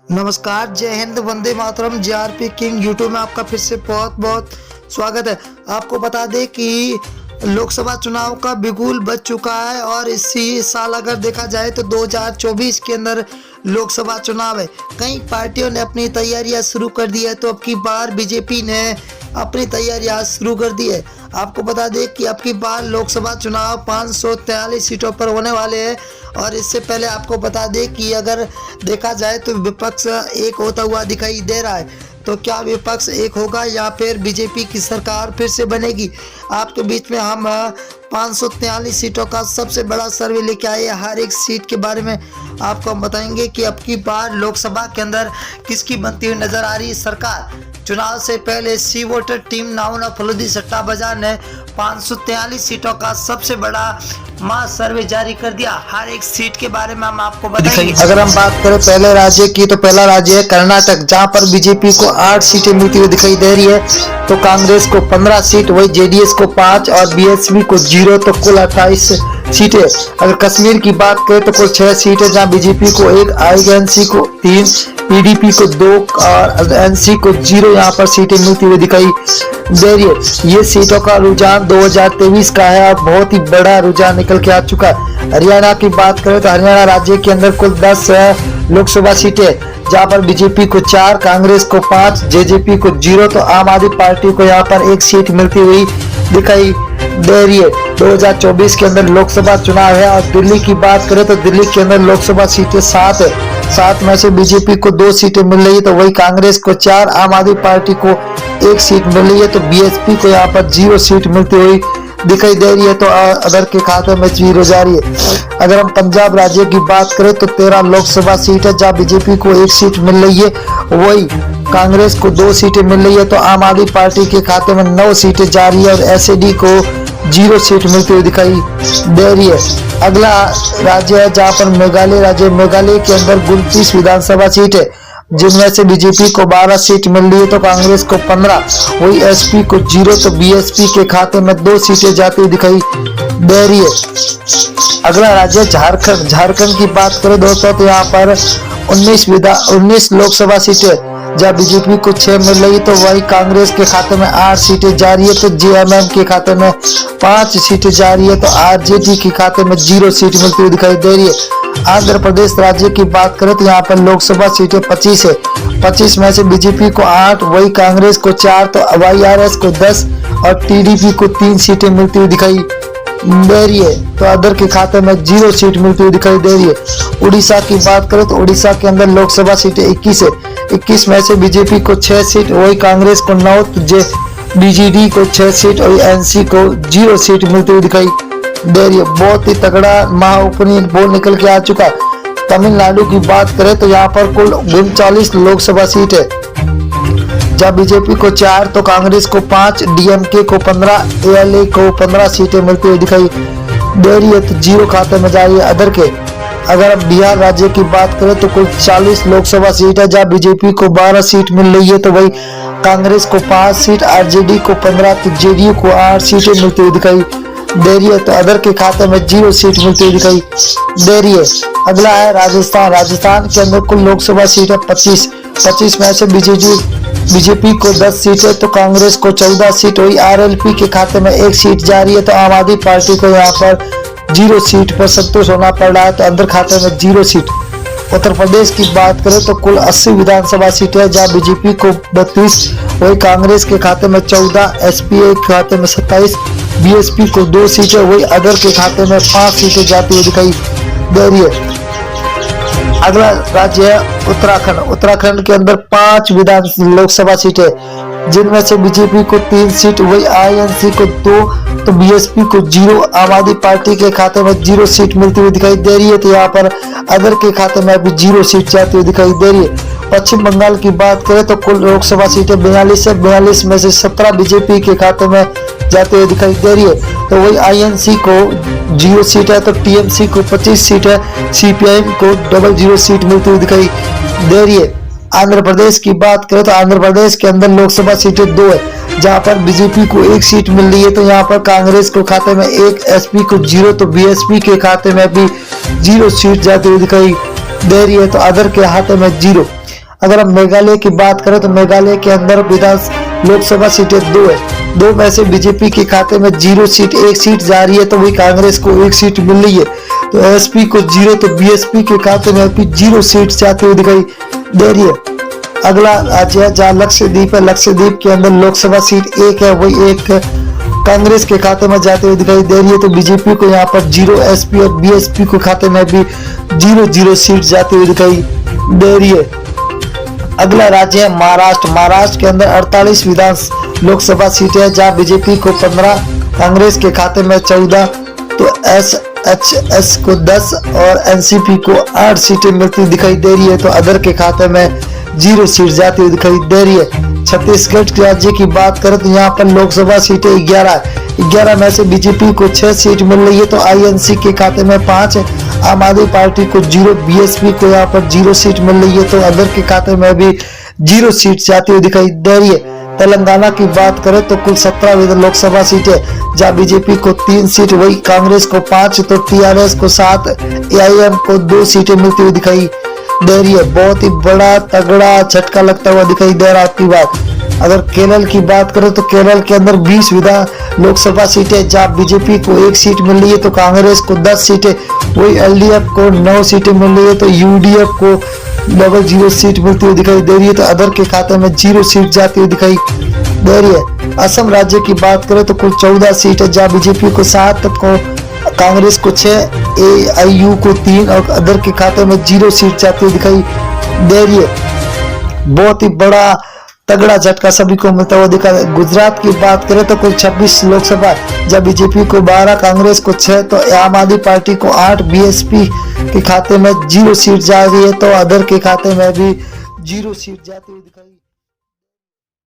नमस्कार, जय Hind, Vande Mataram. GRP king YouTube में आपका फिर से बहुत बहुत स्वागत है। आपको बता दें कि लोकसभा चुनाव का बिगुल बज चुका है और इसी साल अगर देखा जाए तो 2024 के अंदर लोकसभा चुनाव है। कई पार्टियों ने अपनी तैयारियां शुरू कर दी है, तो अब की बार बीजेपी ने अपनी तैयारियां शुरू कर दी है। आपको बता दें कि अब की बार लोकसभा चुनाव 543 सीटों पर होने वाले हैं और इससे पहले आपको बता दें कि अगर देखा जाए तो विपक्ष एक होता हुआ दिखाई दे रहा है। तो क्या विपक्ष एक होगा या फिर बीजेपी की सरकार फिर से बनेगी? आपके बीच में हम 543 सीटों का सबसे बड़ा सर्वे लेके आए। हर एक सीट के बारे में आपको हम बताएंगे कि अब की बार लोकसभा के अंदर किसकी बनती हुई नजर आ रही है सरकार। चुनाव से पहले सी वोटर टीम नाउना फलूदी सट्टा बाजार ने 543 सीटों का सबसे बड़ा मास सर्वे जारी कर दिया। हर एक सीट के बारे में हम आपको बताएंगे। अगर हम बात करें पहले राज्य की, तो पहला राज्य है कर्नाटक, जहां पर बीजेपी को 8 सीटें मिलती हुई दिखाई दे रही है, तो कांग्रेस को 15 सीट, वही जेडीएस को 5 और बीएसपी को 0, तो कुल 28 सीटें। अगर कश्मीर की बात करें तो कुल 6 सीटें, जहां बीजेपी को 1, आईएनसी को 3, पीडीपी को 2 और एनसी को 0 यहाँ पर सीटें मिलती हुई दिखाई दे रही है। ये सीटों का रुझान 2023 का है और बहुत ही बड़ा रुझान निकल के आ चुका है। हरियाणा की बात करें तो हरियाणा राज्य के अंदर कुल 10 लोकसभा सीटें, जहां पर बीजेपी को 4, कांग्रेस को 5, जेजेपी को 0, तो आम आदमी पार्टी को यहाँ पर 1 सीट मिलती हुई दिखाई दे रही है। 2024 के अंदर लोकसभा चुनाव है। और दिल्ली की बात करें तो दिल्ली के अंदर लोकसभा सीटें 7 है। 7 में से बीजेपी को 2 सीटें मिल रही है, तो वही कांग्रेस को 4, आम आदमी पार्टी को 1 सीट मिल रही है, तो बीएसपी को यहाँ पर 0 सीट मिलती हुई दिखाई दे रही है, तो अदर के खाते में 0 जा रही है। अगर हम पंजाब राज्य की बात करें तो 13 लोकसभा सीट है, जहाँ बीजेपी को 1 सीट मिल रही है, वही कांग्रेस को 2 सीटें मिल रही है, तो आम आदमी पार्टी के खाते में 9 सीटें जा रही है और एसएडी को 0 सीट मिलती हुई दिखाई दे रही है। अगला राज्य है जहाँ पर मेघालय राज्य। मेघालय के अंदर 29 विधानसभा सीट है, जिनमें से बीजेपी को 12 सीट मिल रही है, तो कांग्रेस को 15, वही एसपी को 0, तो बीएसपी के खाते में 2 सीटें जाती हुई दिखाई दे रही है। अगला राज्य झारखंड। झारखंड की बात करें दोस्तों तो यहाँ पर 19 लोकसभा सीटें, जहाँ बीजेपी को 6 मिल रही है, तो वही कांग्रेस के खाते में 8 सीटें जा रही है, तो जेएमएम के खाते में 5 सीटें जा रही है, तो आरजेडी के खाते में 0 सीट मिलती हुई दिखाई दे रही है। आंध्र प्रदेश राज्य की बात करें तो यहाँ पर लोकसभा सीटें 25 है। 25 में से बीजेपी को 8, वही कांग्रेस को 4, तो वाईआरएस को 10 और टीडीपी को 3 सीटें मिलती हुई दिखाई दे रही है, तो अदर के खाते में 0 सीट मिलती हुई दिखाई दे रही है। उड़ीसा की बात करें तो उड़ीसा के अंदर लोकसभा सीटें 21 है। 21 में से बीजेपी को 6 सीट, वही कांग्रेस को 9, तो बीजेडी को 6 सीट और एनसी को 0 सीट मिलती हुई दिखाई दे रही है। बहुत ही तगड़ा महाउपरी बोल निकल के आ चुका। तमिलनाडु की बात करें तो यहाँ पर कुल 39 लोकसभा सीट है, जहाँ बीजेपी को 4, तो कांग्रेस को 5, डीएमके को 15, एएलए को 15 सीटें मिलती हुई दिखाई दे रही है, तो 0 खाते में जा रही है अदर के। अगर अब बिहार राज्य की बात करें तो कुल 40 लोकसभा सीट है, जहाँ बीजेपी को 12 सीट मिल रही है, तो वही कांग्रेस को 5 सीट, आरजेडी को 15, तो जेडीयू को 8 सीटें मिलती हुई दिखाई दे रही है, तो अदर के खाते में 0 सीट मिलती हुई दिखाई दे रही है। अगला है राजस्थान। राजस्थान के अंदर कुल लोकसभा सीट है 25 में से बीजेपी को 10 सीट है, तो कांग्रेस को 14 सीट, वही आरएलपी के खाते में 1 सीट जा रही है, तो आम आदमी पार्टी को यहाँ पर 0 सीट पर संतोष होना पड़ रहा है, तो अंदर खाते में 0 सीट। उत्तर प्रदेश की बात करें तो कुल 80 विधानसभा सीटें है, जहाँ बीजेपी को 32, वही कांग्रेस के खाते में 14, एसपीए के खाते में 27, बीएसपी को 2 सीटें, वही अदर के खाते में 5 सीटें जाती हुई दिखाई दे रही है। अगला राज्य है उत्तराखंड। उत्तराखंड के अंदर 5 लोकसभा सीटें, जिनमें से बीजेपी को 3 सीट, वही आईएनसी को 2, तो बीएसपी को 0, आम आदमी पार्टी के खाते में 0 सीट मिलती हुई दिखाई दे रही है, तो यहाँ पर अदर के खाते में अभी 0 सीट जाती हुई दिखाई दे रही है। पश्चिम बंगाल की बात करें तो कुल लोकसभा सीटें 42 है। 42 में से 17 बीजेपी के खाते में जाते हुए दिखाई दे रही है, तो वही आईएनसी को 0 सीट है, तो टीएमसी को 25 सीट है, सीपीआईएम को 00 सीट मिलती हुई दिखाई दे रही है। आंध्र प्रदेश की बात करें तो आंध्र प्रदेश के अंदर लोकसभा सीटें 2 है, जहां पर बीजेपी को 1 सीट मिल रही है, तो यहाँ पर कांग्रेस को खाते में 1, एसपी को 0, तो बीएसपी के खाते में भी 0 सीट जाती हुई दिखाई दे रही है, तो अदर के खाते में 0। अगर हम मेघालय की बात करें तो मेघालय के अंदर लोकसभा सीटें 2 है। 2 में से बीजेपी के खाते में 0 सीट, 1 सीट जा रही है, तो वही कांग्रेस को 1 सीट मिल रही है। तो एसपी को 0, तो बीएसपी के खाते में भी 0 सीट जाते हुए दिखाई दे रही है। अगला राज्य है जहाँ लक्षद्वीप है। लक्षद्वीप के अंदर लोकसभा सीट 1 है, वही 1 कांग्रेस के खाते में जाते हुए दिखाई दे रही है। तो बीजेपी को यहाँ पर 0, एसपी और बीएसपी के खाते में भी 0 सीट जाते हुए दिखाई दे रही है। अगला राज्य है महाराष्ट्र। महाराष्ट्र के अंदर 48 विधान लोकसभा सीटें है, जहाँ बीजेपी को 15, कांग्रेस के खाते में 14, तो एसएचएस को 10 और एनसीपी को 8 सीटें मिलती दिखाई दे रही है। तो अदर के खाते में 0 सीट जाती हुई दिखाई दे रही है। छत्तीसगढ़ राज्य की बात करें तो यहाँ पर लोकसभा सीटें 11 है। 11 में से बीजेपी को 6 सीट मिल रही है, तो आईएनसी के खाते में 5 है। आम आदमी पार्टी को 0, बीएसपी को यहाँ पर 0 सीट मिल रही है, तो अदर के खाते में भी 0 सीट जाती हुई दिखाई दे रही है। तेलंगाना की बात करें तो कुल 17 लोकसभा सीटें, जहाँ बीजेपी को 3 सीट, वही कांग्रेस को 5, तो टीआरएस को 7, एआईएम को 2 सीटें मिलती हुई दिखाई दे रही है। बहुत ही बड़ा तगड़ा झटका लगता हुआ दिखाई दे रहा है आपकी बात। अगर केरल की बात करें तो केरल के अंदर 20 विधान लोकसभा सीटें, जहाँ बीजेपी को 1 सीट मिल रही है, तो कांग्रेस को 10 सीटें, वही एलडीएफ को 9 सीटें मिल रही है, तो यूडीएफ को 0 सीट मिलती हुई दिखाई दे रही है। तो अदर के खाते में 0 सीट जाती हुई दिखाई दे रही है। असम राज्य की बात करें तो कुल 14 सीट है, जहाँ बीजेपी को 7, को कांग्रेस को 6, एआईयू को 3 और अदर के खाते में 0 सीट जाती हुई दिखाई दे रही है। बहुत ही बड़ा तगड़ा झटका सभी को मिलता हुआ दिखा। गुजरात की बात करें तो कुल 26 लोकसभा, जब बीजेपी को 12, कांग्रेस को 6, तो आम आदमी पार्टी को 8, बीएसपी के खाते में 0 सीट जा रही है, तो अदर के खाते में भी 0 सीट जाती हुई दिखाई